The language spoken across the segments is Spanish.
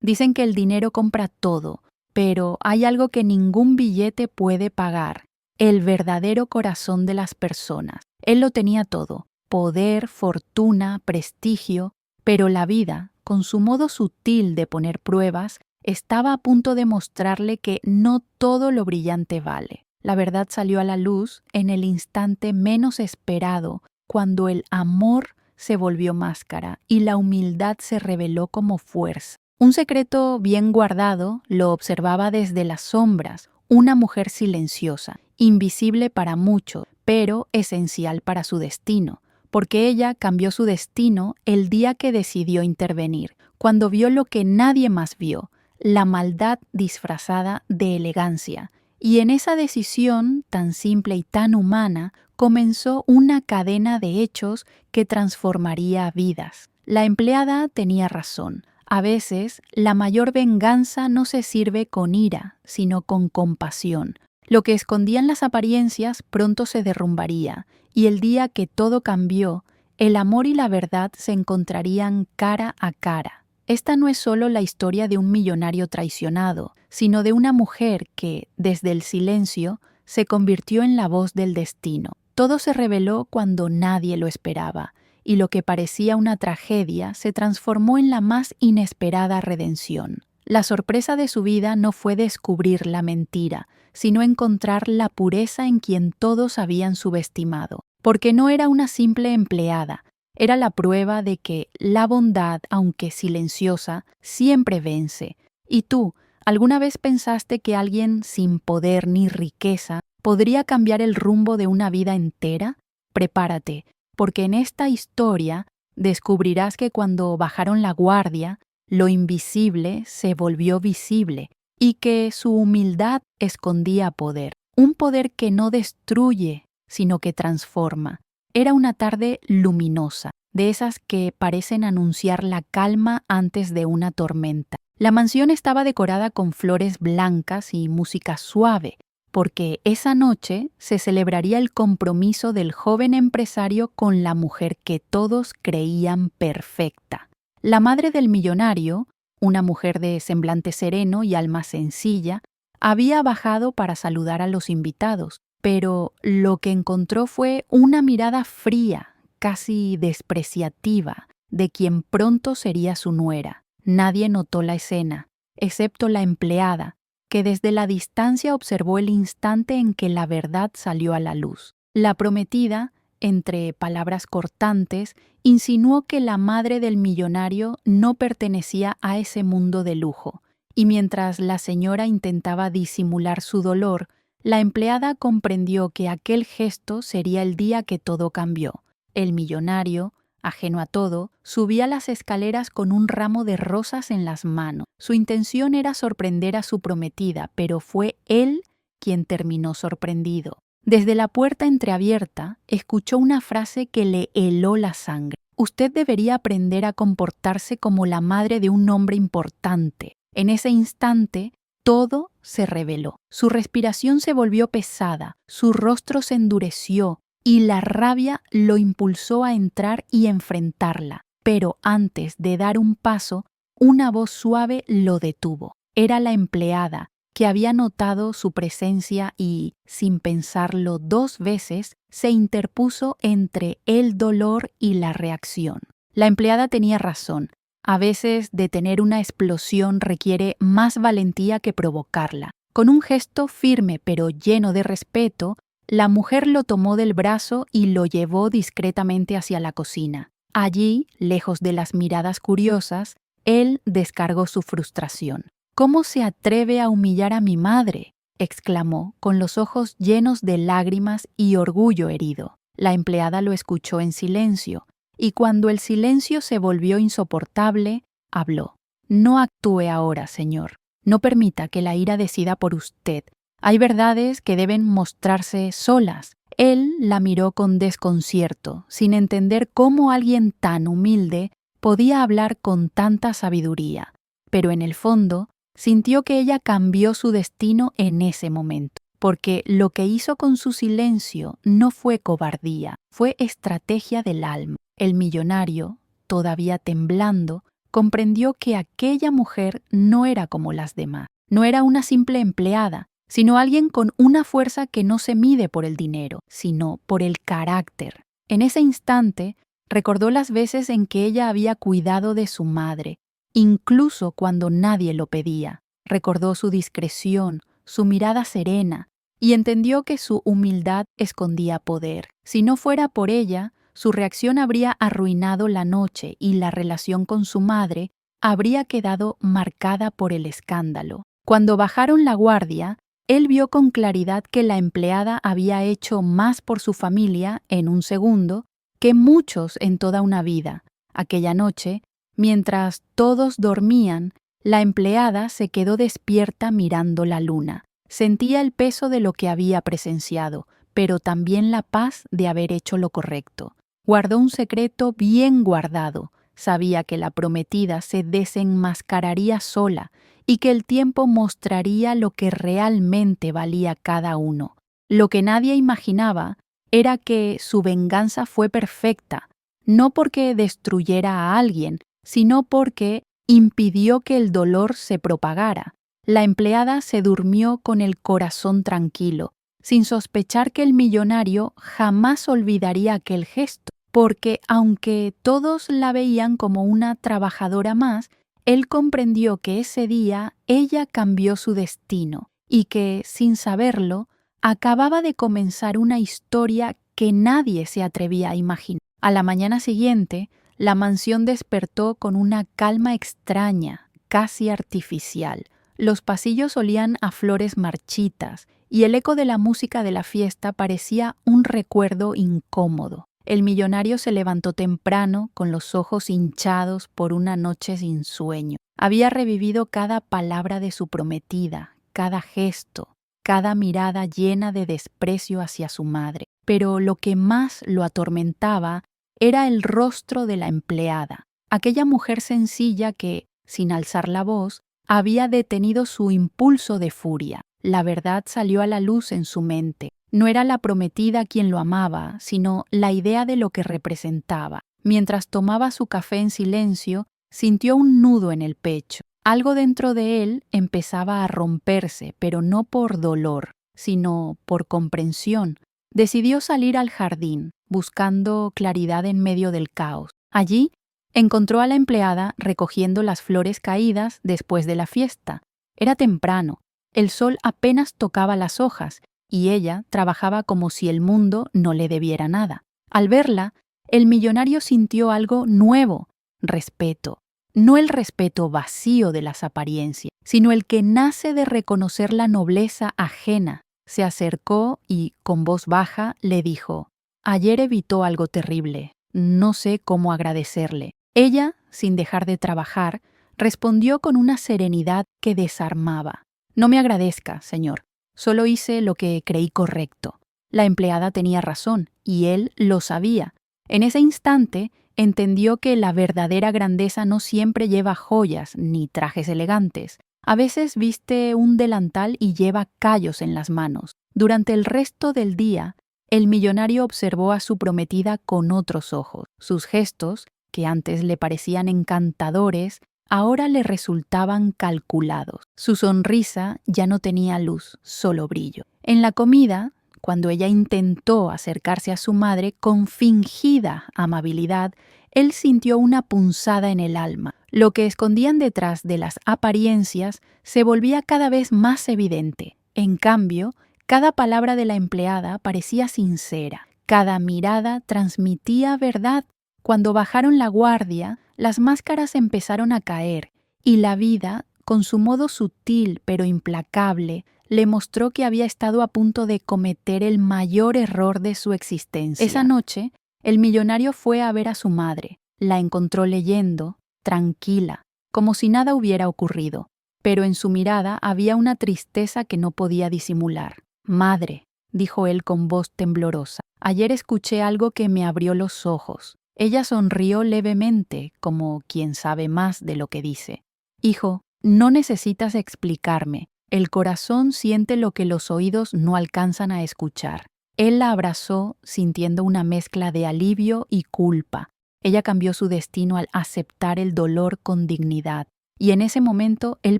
Dicen que el dinero compra todo, pero hay algo que ningún billete puede pagar: el verdadero corazón de las personas. Él lo tenía todo: poder, fortuna, prestigio, pero la vida, con su modo sutil de poner pruebas, estaba a punto de mostrarle que no todo lo brillante vale. La verdad salió a la luz en el instante menos esperado, cuando el amor se volvió máscara y la humildad se reveló como fuerza. Un secreto bien guardado lo observaba desde las sombras, una mujer silenciosa, invisible para muchos, pero esencial para su destino, porque ella cambió su destino el día que decidió intervenir, cuando vio lo que nadie más vio: la maldad disfrazada de elegancia. Y en esa decisión tan simple y tan humana comenzó una cadena de hechos que transformaría vidas. La empleada tenía razón. A veces, la mayor venganza no se sirve con ira, sino con compasión. Lo que escondían las apariencias pronto se derrumbaría, y el día que todo cambió, el amor y la verdad se encontrarían cara a cara. Esta no es solo la historia de un millonario traicionado, sino de una mujer que, desde el silencio, se convirtió en la voz del destino. Todo se reveló cuando nadie lo esperaba, y lo que parecía una tragedia se transformó en la más inesperada redención. La sorpresa de su vida no fue descubrir la mentira, sino encontrar la pureza en quien todos habían subestimado, porque no era una simple empleada. Era la prueba de que la bondad, aunque silenciosa, siempre vence. ¿Y tú, alguna vez pensaste que alguien sin poder ni riqueza podría cambiar el rumbo de una vida entera? Prepárate, porque en esta historia descubrirás que cuando bajaron la guardia, lo invisible se volvió visible y que su humildad escondía poder. Un poder que no destruye, sino que transforma. Era una tarde luminosa, de esas que parecen anunciar la calma antes de una tormenta. La mansión estaba decorada con flores blancas y música suave, porque esa noche se celebraría el compromiso del joven empresario con la mujer que todos creían perfecta. La madre del millonario, una mujer de semblante sereno y alma sencilla, había bajado para saludar a los invitados, pero lo que encontró fue una mirada fría, casi despreciativa, de quien pronto sería su nuera. Nadie notó la escena, excepto la empleada, que desde la distancia observó el instante en que la verdad salió a la luz. La prometida, entre palabras cortantes, insinuó que la madre del millonario no pertenecía a ese mundo de lujo, y mientras la señora intentaba disimular su dolor, la empleada comprendió que aquel gesto sería el día que todo cambió. El millonario, ajeno a todo, subía las escaleras con un ramo de rosas en las manos. Su intención era sorprender a su prometida, pero fue él quien terminó sorprendido. Desde la puerta entreabierta, escuchó una frase que le heló la sangre. Usted debería aprender a comportarse como la madre de un hombre importante. En ese instante, todo se reveló. Su respiración se volvió pesada, su rostro se endureció, y la rabia lo impulsó a entrar y enfrentarla. Pero antes de dar un paso, una voz suave lo detuvo. Era la empleada, que había notado su presencia y, sin pensarlo 2 veces, se interpuso entre el dolor y la reacción. La empleada tenía razón. A veces detener una explosión requiere más valentía que provocarla. Con un gesto firme pero lleno de respeto, la mujer lo tomó del brazo y lo llevó discretamente hacia la cocina. Allí, lejos de las miradas curiosas, él descargó su frustración. «¿Cómo se atreve a humillar a mi madre?», exclamó, con los ojos llenos de lágrimas y orgullo herido. La empleada lo escuchó en silencio, y cuando el silencio se volvió insoportable, habló. «No actúe ahora, señor. No permita que la ira decida por usted. Hay verdades que deben mostrarse solas». Él la miró con desconcierto, sin entender cómo alguien tan humilde podía hablar con tanta sabiduría. Pero en el fondo, sintió que ella cambió su destino en ese momento, porque lo que hizo con su silencio no fue cobardía, fue estrategia del alma. El millonario, todavía temblando, comprendió que aquella mujer no era como las demás. No era una simple empleada, sino alguien con una fuerza que no se mide por el dinero, sino por el carácter. En ese instante, recordó las veces en que ella había cuidado de su madre, incluso cuando nadie lo pedía. Recordó su discreción, su mirada serena, y entendió que su humildad escondía poder. Si no fuera por ella, su reacción habría arruinado la noche y la relación con su madre habría quedado marcada por el escándalo. Cuando bajaron la guardia, él vio con claridad que la empleada había hecho más por su familia en un segundo que muchos en toda una vida. Aquella noche, mientras todos dormían, la empleada se quedó despierta mirando la luna. Sentía el peso de lo que había presenciado, pero también la paz de haber hecho lo correcto. Guardó un secreto bien guardado. Sabía que la prometida se desenmascararía sola y que el tiempo mostraría lo que realmente valía cada uno. Lo que nadie imaginaba era que su venganza fue perfecta, no porque destruyera a alguien, sino porque impidió que el dolor se propagara. La empleada se durmió con el corazón tranquilo, sin sospechar que el millonario jamás olvidaría aquel gesto, porque aunque todos la veían como una trabajadora más, él comprendió que ese día ella cambió su destino y que, sin saberlo, acababa de comenzar una historia que nadie se atrevía a imaginar. A la mañana siguiente, la mansión despertó con una calma extraña, casi artificial. Los pasillos olían a flores marchitas y el eco de la música de la fiesta parecía un recuerdo incómodo. El millonario se levantó temprano, con los ojos hinchados por una noche sin sueño. Había revivido cada palabra de su prometida, cada gesto, cada mirada llena de desprecio hacia su madre. Pero lo que más lo atormentaba era el rostro de la empleada, aquella mujer sencilla que, sin alzar la voz, había detenido su impulso de furia. La verdad salió a la luz en su mente. No era la prometida quien lo amaba, sino la idea de lo que representaba. Mientras tomaba su café en silencio, sintió un nudo en el pecho. Algo dentro de él empezaba a romperse, pero no por dolor, sino por comprensión. Decidió salir al jardín, buscando claridad en medio del caos. Allí encontró a la empleada recogiendo las flores caídas después de la fiesta. Era temprano, el sol apenas tocaba las hojas, y ella trabajaba como si el mundo no le debiera nada. Al verla, el millonario sintió algo nuevo, respeto. No el respeto vacío de las apariencias, sino el que nace de reconocer la nobleza ajena. Se acercó y, con voz baja, le dijo: «Ayer evitó algo terrible. No sé cómo agradecerle». Ella, sin dejar de trabajar, respondió con una serenidad que desarmaba: «No me agradezca, señor. Solo hice lo que creí correcto». La empleada tenía razón, y él lo sabía. En ese instante, entendió que la verdadera grandeza no siempre lleva joyas ni trajes elegantes. A veces viste un delantal y lleva callos en las manos. Durante el resto del día, el millonario observó a su prometida con otros ojos. Sus gestos, que antes le parecían encantadores, ahora le resultaban calculados. Su sonrisa ya no tenía luz, solo brillo. En la comida, cuando ella intentó acercarse a su madre con fingida amabilidad, él sintió una punzada en el alma. Lo que escondían detrás de las apariencias se volvía cada vez más evidente. En cambio, cada palabra de la empleada parecía sincera. Cada mirada transmitía verdad. Cuando bajaron la guardia, las máscaras empezaron a caer, y la vida, con su modo sutil pero implacable, le mostró que había estado a punto de cometer el mayor error de su existencia. Esa noche, el millonario fue a ver a su madre. La encontró leyendo, tranquila, como si nada hubiera ocurrido, pero en su mirada había una tristeza que no podía disimular. «Madre», dijo él con voz temblorosa, «ayer escuché algo que me abrió los ojos». Ella sonrió levemente, como quien sabe más de lo que dice. «Hijo, no necesitas explicarme. El corazón siente lo que los oídos no alcanzan a escuchar». Él la abrazó, sintiendo una mezcla de alivio y culpa. Ella cambió su destino al aceptar el dolor con dignidad. Y en ese momento él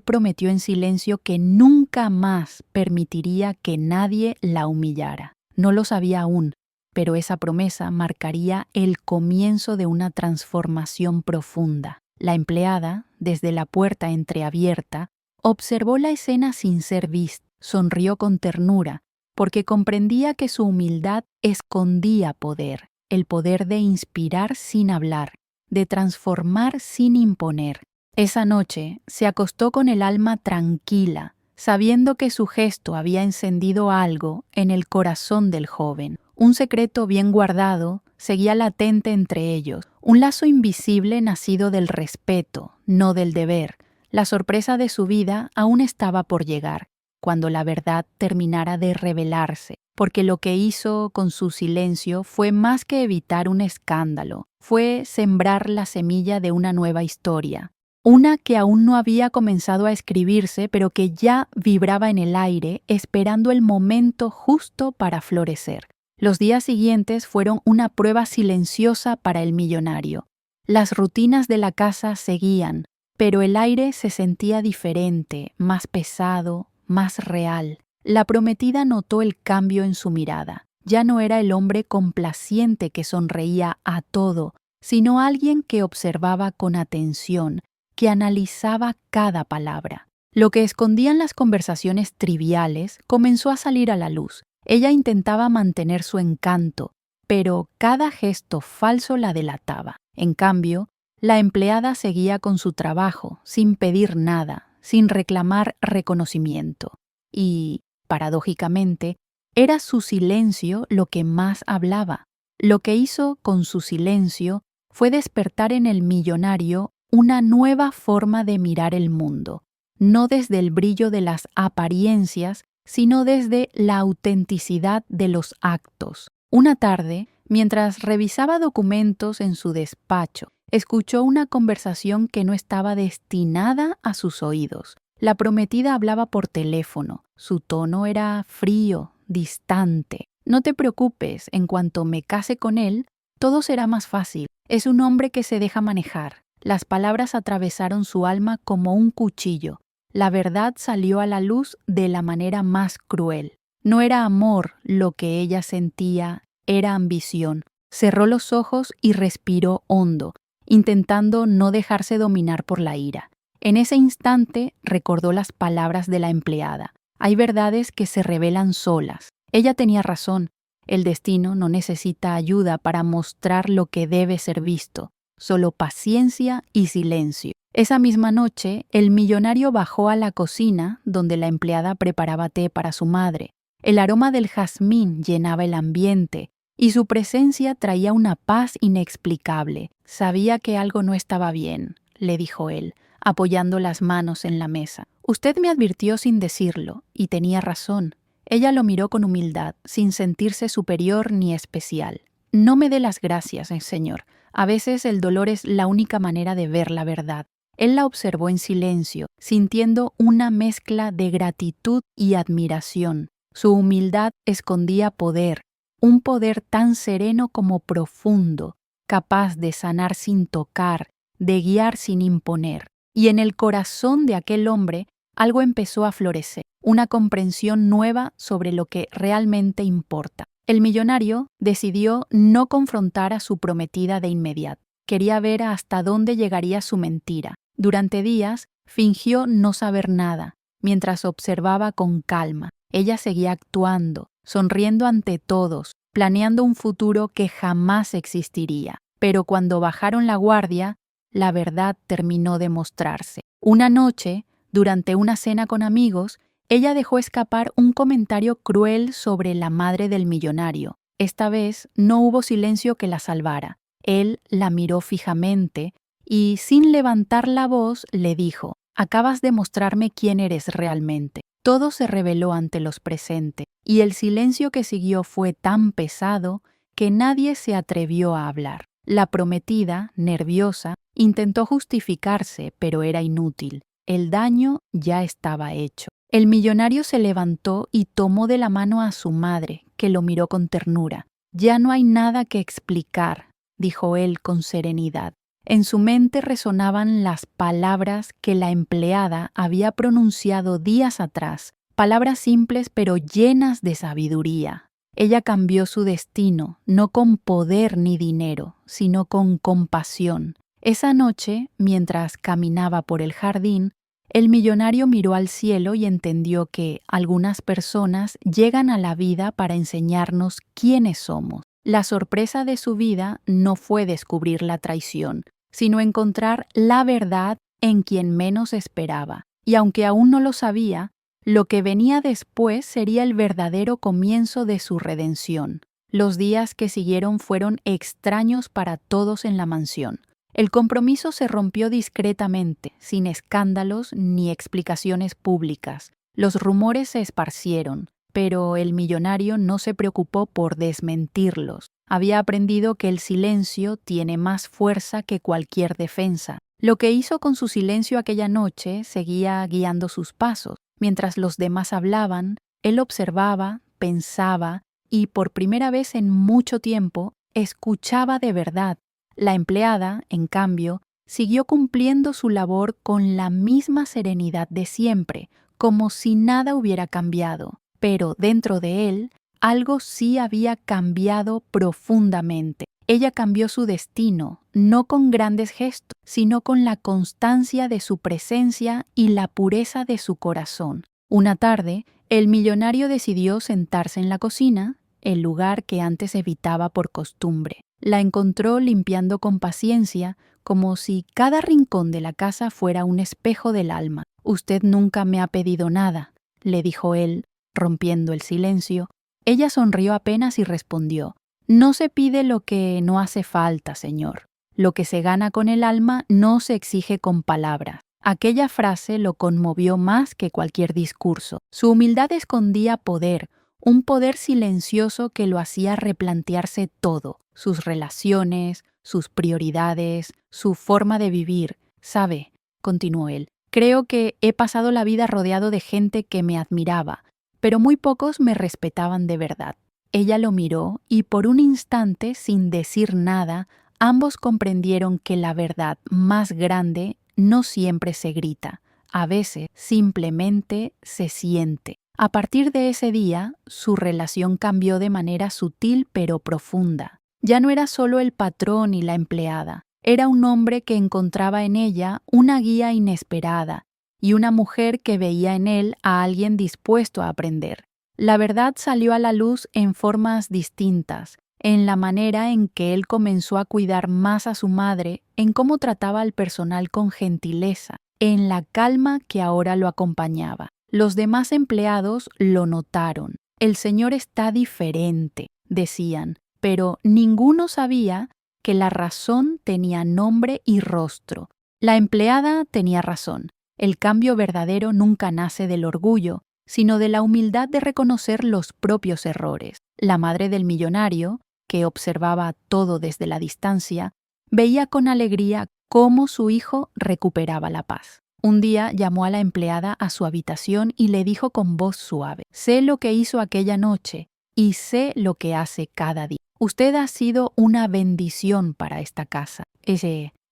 prometió en silencio que nunca más permitiría que nadie la humillara. No lo sabía aún, pero esa promesa marcaría el comienzo de una transformación profunda. La empleada, desde la puerta entreabierta, observó la escena sin ser vista, sonrió con ternura, porque comprendía que su humildad escondía poder, el poder de inspirar sin hablar, de transformar sin imponer. Esa noche se acostó con el alma tranquila, sabiendo que su gesto había encendido algo en el corazón del joven. Un secreto bien guardado seguía latente entre ellos, un lazo invisible nacido del respeto, no del deber. La sorpresa de su vida aún estaba por llegar, cuando la verdad terminara de revelarse, porque lo que hizo con su silencio fue más que evitar un escándalo, fue sembrar la semilla de una nueva historia. Una que aún no había comenzado a escribirse, pero que ya vibraba en el aire, esperando el momento justo para florecer. Los días siguientes fueron una prueba silenciosa para el millonario. Las rutinas de la casa seguían, pero el aire se sentía diferente, más pesado, más real. La prometida notó el cambio en su mirada. Ya no era el hombre complaciente que sonreía a todo, sino alguien que observaba con atención, que analizaba cada palabra. Lo que escondían las conversaciones triviales comenzó a salir a la luz. Ella intentaba mantener su encanto, pero cada gesto falso la delataba. En cambio, la empleada seguía con su trabajo, sin pedir nada, sin reclamar reconocimiento. Y, paradójicamente, era su silencio lo que más hablaba. Lo que hizo con su silencio fue despertar en el millonario una nueva forma de mirar el mundo, no desde el brillo de las apariencias, sino desde la autenticidad de los actos. Una tarde, mientras revisaba documentos en su despacho, escuchó una conversación que no estaba destinada a sus oídos. La prometida hablaba por teléfono. Su tono era frío, distante. No te preocupes, en cuanto me case con él, todo será más fácil. Es un hombre que se deja manejar. Las palabras atravesaron su alma como un cuchillo. La verdad salió a la luz de la manera más cruel. No era amor lo que ella sentía, era ambición. Cerró los ojos y respiró hondo, intentando no dejarse dominar por la ira. En ese instante recordó las palabras de la empleada. Hay verdades que se revelan solas. Ella tenía razón. El destino no necesita ayuda para mostrar lo que debe ser visto. Solo paciencia y silencio. Esa misma noche, el millonario bajó a la cocina donde la empleada preparaba té para su madre. El aroma del jazmín llenaba el ambiente y su presencia traía una paz inexplicable. Sabía que algo no estaba bien, le dijo él, apoyando las manos en la mesa. Usted me advirtió sin decirlo, y tenía razón. Ella lo miró con humildad, sin sentirse superior ni especial. No me dé las gracias, señor. A veces el dolor es la única manera de ver la verdad. Él la observó en silencio, sintiendo una mezcla de gratitud y admiración. Su humildad escondía poder, un poder tan sereno como profundo, capaz de sanar sin tocar, de guiar sin imponer. Y en el corazón de aquel hombre algo empezó a florecer, una comprensión nueva sobre lo que realmente importa. El millonario decidió no confrontar a su prometida de inmediato. Quería ver hasta dónde llegaría su mentira. Durante días fingió no saber nada, mientras observaba con calma. Ella seguía actuando, sonriendo ante todos, planeando un futuro que jamás existiría. Pero cuando bajaron la guardia, la verdad terminó de mostrarse. Una noche, durante una cena con amigos, ella dejó escapar un comentario cruel sobre la madre del millonario. Esta vez no hubo silencio que la salvara. Él la miró fijamente y, sin levantar la voz, le dijo: «Acabas de mostrarme quién eres realmente». Todo se reveló ante los presentes, y el silencio que siguió fue tan pesado que nadie se atrevió a hablar. La prometida, nerviosa, intentó justificarse, pero era inútil. El daño ya estaba hecho. El millonario se levantó y tomó de la mano a su madre, que lo miró con ternura. «Ya no hay nada que explicar», dijo él con serenidad. En su mente resonaban las palabras que la empleada había pronunciado días atrás, palabras simples pero llenas de sabiduría. Ella cambió su destino, no con poder ni dinero, sino con compasión. Esa noche, mientras caminaba por el jardín, el millonario miró al cielo y entendió que algunas personas llegan a la vida para enseñarnos quiénes somos. La sorpresa de su vida no fue descubrir la traición, sino encontrar la verdad en quien menos esperaba. Y aunque aún no lo sabía, lo que venía después sería el verdadero comienzo de su redención. Los días que siguieron fueron extraños para todos en la mansión. El compromiso se rompió discretamente, sin escándalos ni explicaciones públicas. Los rumores se esparcieron, pero el millonario no se preocupó por desmentirlos. Había aprendido que el silencio tiene más fuerza que cualquier defensa. Lo que hizo con su silencio aquella noche seguía guiando sus pasos. Mientras los demás hablaban, él observaba, pensaba y, por primera vez en mucho tiempo, escuchaba de verdad. La empleada, en cambio, siguió cumpliendo su labor con la misma serenidad de siempre, como si nada hubiera cambiado. Pero dentro de él, algo sí había cambiado profundamente. Ella cambió su destino, no con grandes gestos, sino con la constancia de su presencia y la pureza de su corazón. Una tarde, el millonario decidió sentarse en la cocina, el lugar que antes evitaba por costumbre. La encontró limpiando con paciencia, como si cada rincón de la casa fuera un espejo del alma. «Usted nunca me ha pedido nada», le dijo él, rompiendo el silencio. Ella sonrió apenas y respondió: «No se pide lo que no hace falta, señor. Lo que se gana con el alma no se exige con palabras». Aquella frase lo conmovió más que cualquier discurso. Su humildad escondía poder, un poder silencioso que lo hacía replantearse todo, sus relaciones, sus prioridades, su forma de vivir. «Sabe», continuó él, «creo que he pasado la vida rodeado de gente que me admiraba, pero muy pocos me respetaban de verdad». Ella lo miró y por un instante, sin decir nada, ambos comprendieron que la verdad más grande no siempre se grita, a veces simplemente se siente. A partir de ese día, su relación cambió de manera sutil pero profunda. Ya no era solo el patrón y la empleada, era un hombre que encontraba en ella una guía inesperada y una mujer que veía en él a alguien dispuesto a aprender. La verdad salió a la luz en formas distintas, en la manera en que él comenzó a cuidar más a su madre, en cómo trataba al personal con gentileza, en la calma que ahora lo acompañaba. Los demás empleados lo notaron. «El señor está diferente», decían, pero ninguno sabía que la razón tenía nombre y rostro. La empleada tenía razón. El cambio verdadero nunca nace del orgullo, sino de la humildad de reconocer los propios errores. La madre del millonario, que observaba todo desde la distancia, veía con alegría cómo su hijo recuperaba la paz. Un día llamó a la empleada a su habitación y le dijo con voz suave: «Sé lo que hizo aquella noche y sé lo que hace cada día. Usted ha sido una bendición para esta casa».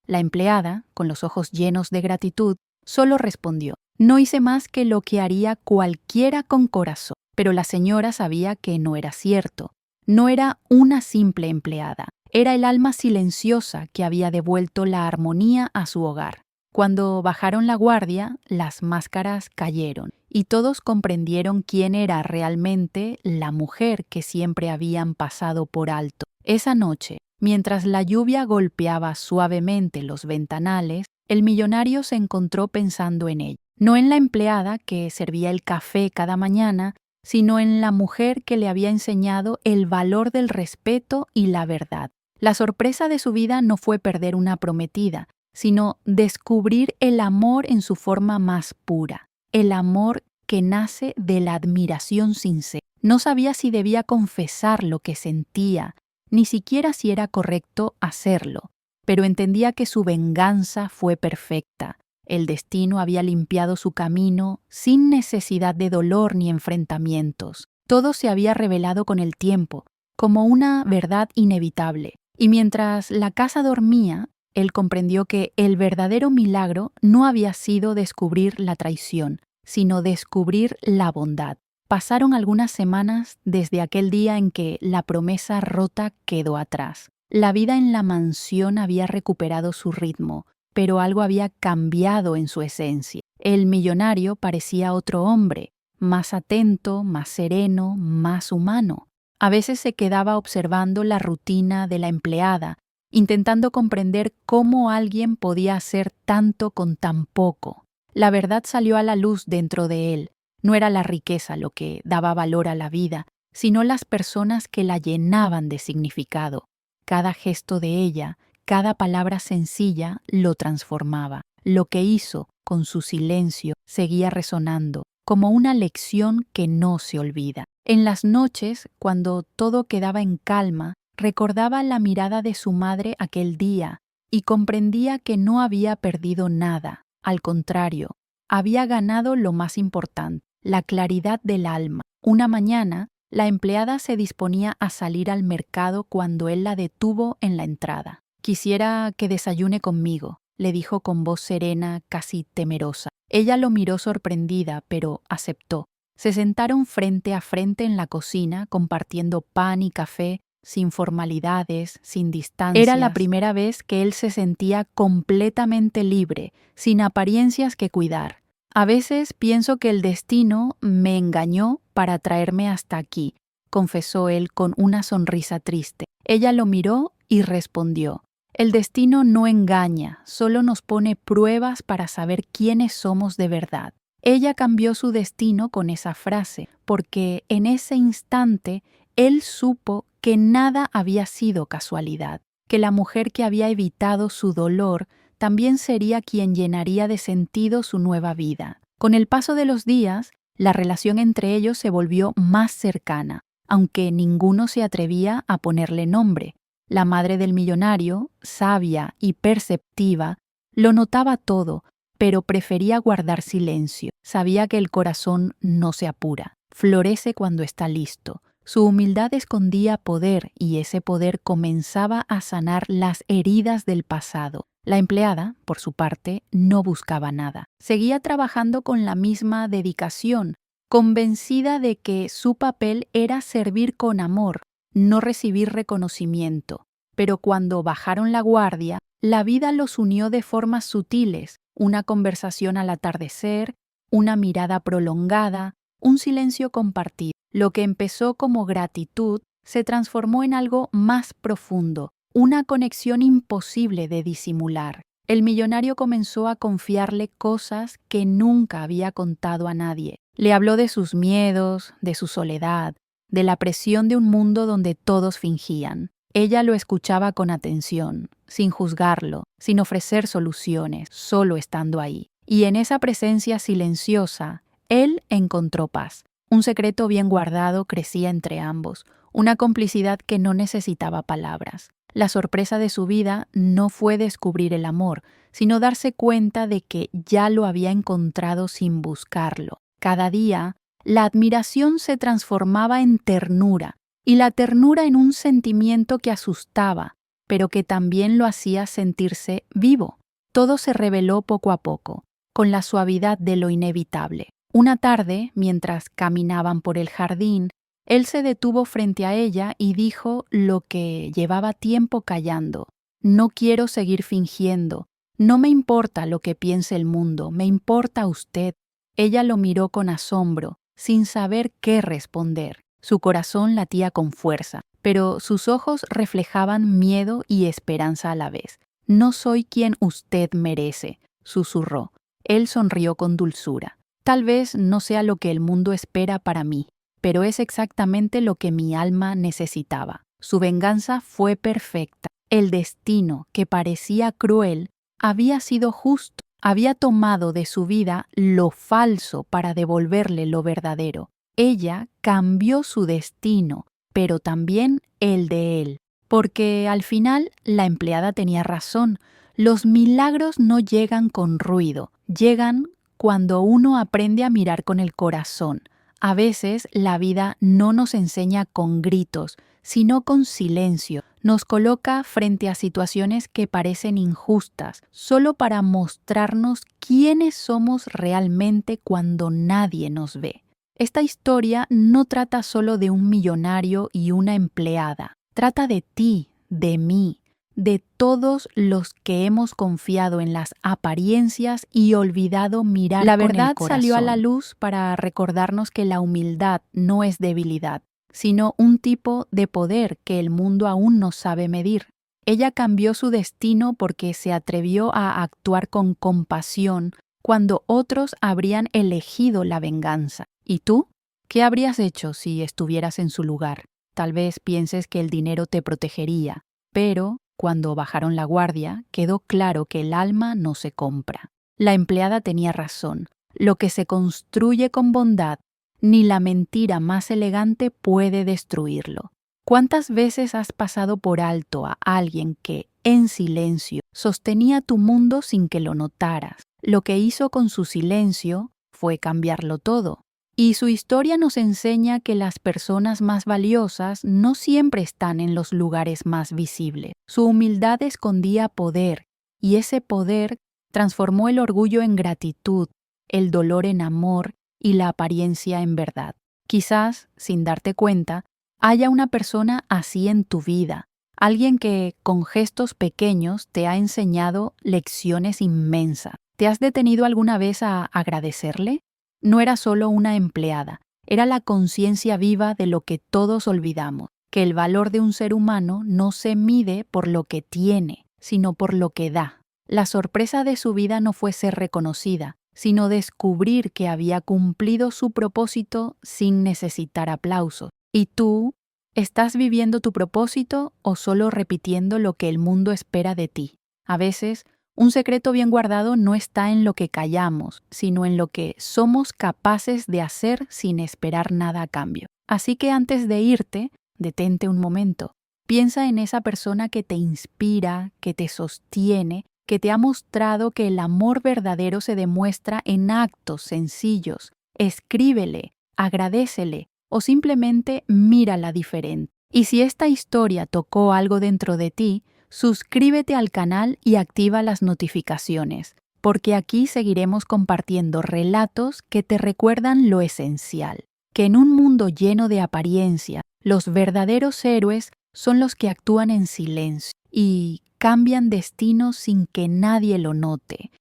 La empleada, con los ojos llenos de gratitud, solo respondió: «No hice más que lo que haría cualquiera con corazón». Pero la señora sabía que no era cierto. No era una simple empleada, era el alma silenciosa que había devuelto la armonía a su hogar. Cuando bajaron la guardia, las máscaras cayeron y todos comprendieron quién era realmente la mujer que siempre habían pasado por alto. Esa noche, mientras la lluvia golpeaba suavemente los ventanales, el millonario se encontró pensando en ella. No en la empleada que servía el café cada mañana, sino en la mujer que le había enseñado el valor del respeto y la verdad. La sorpresa de su vida no fue perder una prometida, sino descubrir el amor en su forma más pura, el amor que nace de la admiración sincera. No sabía si debía confesar lo que sentía, ni siquiera si era correcto hacerlo, pero entendía que su venganza fue perfecta. El destino había limpiado su camino sin necesidad de dolor ni enfrentamientos. Todo se había revelado con el tiempo, como una verdad inevitable, Y mientras la casa dormía, él comprendió que el verdadero milagro no había sido descubrir la traición, sino descubrir la bondad. Pasaron algunas semanas desde aquel día en que la promesa rota quedó atrás. La vida en la mansión había recuperado su ritmo, pero algo había cambiado en su esencia. El millonario parecía otro hombre, más atento, más sereno, más humano. A veces se quedaba observando la rutina de la empleada, intentando comprender cómo alguien podía hacer tanto con tan poco. La verdad salió a la luz dentro de él. No era la riqueza lo que daba valor a la vida, sino las personas que la llenaban de significado. Cada gesto de ella, cada palabra sencilla lo transformaba. Lo que hizo con su silencio seguía resonando, como una lección que no se olvida. En las noches, cuando todo quedaba en calma, recordaba la mirada de su madre aquel día y comprendía que no había perdido nada. Al contrario, había ganado lo más importante, la claridad del alma. Una mañana, la empleada se disponía a salir al mercado cuando él la detuvo en la entrada. «Quisiera que desayune conmigo», le dijo con voz serena, casi temerosa. Ella lo miró sorprendida, pero aceptó. Se sentaron frente a frente en la cocina, compartiendo pan y café, sin formalidades, sin distancias. Era la primera vez que él se sentía completamente libre, sin apariencias que cuidar. «A veces pienso que el destino me engañó para traerme hasta aquí», confesó él con una sonrisa triste. Ella lo miró y respondió: «El destino no engaña, solo nos pone pruebas para saber quiénes somos de verdad». Ella cambió su destino con esa frase, porque en ese instante él supo que nada había sido casualidad, que la mujer que había evitado su dolor también sería quien llenaría de sentido su nueva vida. Con el paso de los días, la relación entre ellos se volvió más cercana, aunque ninguno se atrevía a ponerle nombre. La madre del millonario, sabia y perceptiva, lo notaba todo, pero prefería guardar silencio. Sabía que el corazón no se apura, florece cuando está listo. Su humildad escondía poder y ese poder comenzaba a sanar las heridas del pasado. La empleada, por su parte, no buscaba nada. Seguía trabajando con la misma dedicación, convencida de que su papel era servir con amor, no recibir reconocimiento. Pero cuando bajaron la guardia, la vida los unió de formas sutiles, una conversación al atardecer, una mirada prolongada, un silencio compartido. Lo que empezó como gratitud se transformó en algo más profundo, una conexión imposible de disimular. El millonario comenzó a confiarle cosas que nunca había contado a nadie. Le habló de sus miedos, de su soledad, de la presión de un mundo donde todos fingían. Ella lo escuchaba con atención, sin juzgarlo, sin ofrecer soluciones, solo estando ahí. Y en esa presencia silenciosa, él encontró paz. Un secreto bien guardado crecía entre ambos, una complicidad que no necesitaba palabras. La sorpresa de su vida no fue descubrir el amor, sino darse cuenta de que ya lo había encontrado sin buscarlo. Cada día, la admiración se transformaba en ternura, y la ternura en un sentimiento que asustaba, pero que también lo hacía sentirse vivo. Todo se reveló poco a poco, con la suavidad de lo inevitable. Una tarde, mientras caminaban por el jardín, él se detuvo frente a ella y dijo lo que llevaba tiempo callando. «No quiero seguir fingiendo. No me importa lo que piense el mundo, me importa usted». Ella lo miró con asombro, sin saber qué responder. Su corazón latía con fuerza, pero sus ojos reflejaban miedo y esperanza a la vez. «No soy quien usted merece», susurró. Él sonrió con dulzura. «Tal vez no sea lo que el mundo espera para mí, pero es exactamente lo que mi alma necesitaba». Su venganza fue perfecta. El destino, que parecía cruel, había sido justo. Había tomado de su vida lo falso para devolverle lo verdadero. Ella cambió su destino, pero también el de él. Porque al final la empleada tenía razón. Los milagros no llegan con ruido, llegan cuando uno aprende a mirar con el corazón. A veces la vida no nos enseña con gritos, sino con silencio. Nos coloca frente a situaciones que parecen injustas, solo para mostrarnos quiénes somos realmente cuando nadie nos ve. Esta historia no trata solo de un millonario y una empleada. Trata de ti, de mí, de todos los que hemos confiado en las apariencias y olvidado mirar La con el verdad corazón. salió a La luz para recordarnos que la humildad no es debilidad, sino un tipo de poder que el mundo aún no sabe medir. Ella cambió su destino porque se atrevió a actuar con compasión cuando otros habrían elegido la venganza. ¿Y tú? ¿Qué habrías hecho si estuvieras en su lugar? Tal vez pienses que el dinero te protegería, pero cuando bajaron la guardia, quedó claro que el alma no se compra. La empleada tenía razón. Lo que se construye con bondad, ni la mentira más elegante puede destruirlo. ¿Cuántas veces has pasado por alto a alguien que, en silencio, sostenía tu mundo sin que lo notaras? Lo que hizo con su silencio fue cambiarlo todo. Y su historia nos enseña que las personas más valiosas no siempre están en los lugares más visibles. Su humildad escondía poder, y ese poder transformó el orgullo en gratitud, el dolor en amor y la apariencia en verdad. Quizás, sin darte cuenta, haya una persona así en tu vida, alguien que, con gestos pequeños, te ha enseñado lecciones inmensas. ¿Te has detenido alguna vez a agradecerle? No era solo una empleada, era la conciencia viva de lo que todos olvidamos, que el valor de un ser humano no se mide por lo que tiene, sino por lo que da. La sorpresa de su vida no fue ser reconocida, sino descubrir que había cumplido su propósito sin necesitar aplausos. ¿Y tú? ¿Estás viviendo tu propósito o solo repitiendo lo que el mundo espera de ti? A veces, un secreto bien guardado no está en lo que callamos, sino en lo que somos capaces de hacer sin esperar nada a cambio. Así que antes de irte, detente un momento. Piensa en esa persona que te inspira, que te sostiene, que te ha mostrado que el amor verdadero se demuestra en actos sencillos. Escríbele, agradécele o simplemente mírala diferente. Y si esta historia tocó algo dentro de ti, suscríbete al canal y activa las notificaciones, porque aquí seguiremos compartiendo relatos que te recuerdan lo esencial, que en un mundo lleno de apariencia, los verdaderos héroes son los que actúan en silencio y cambian destinos sin que nadie lo note.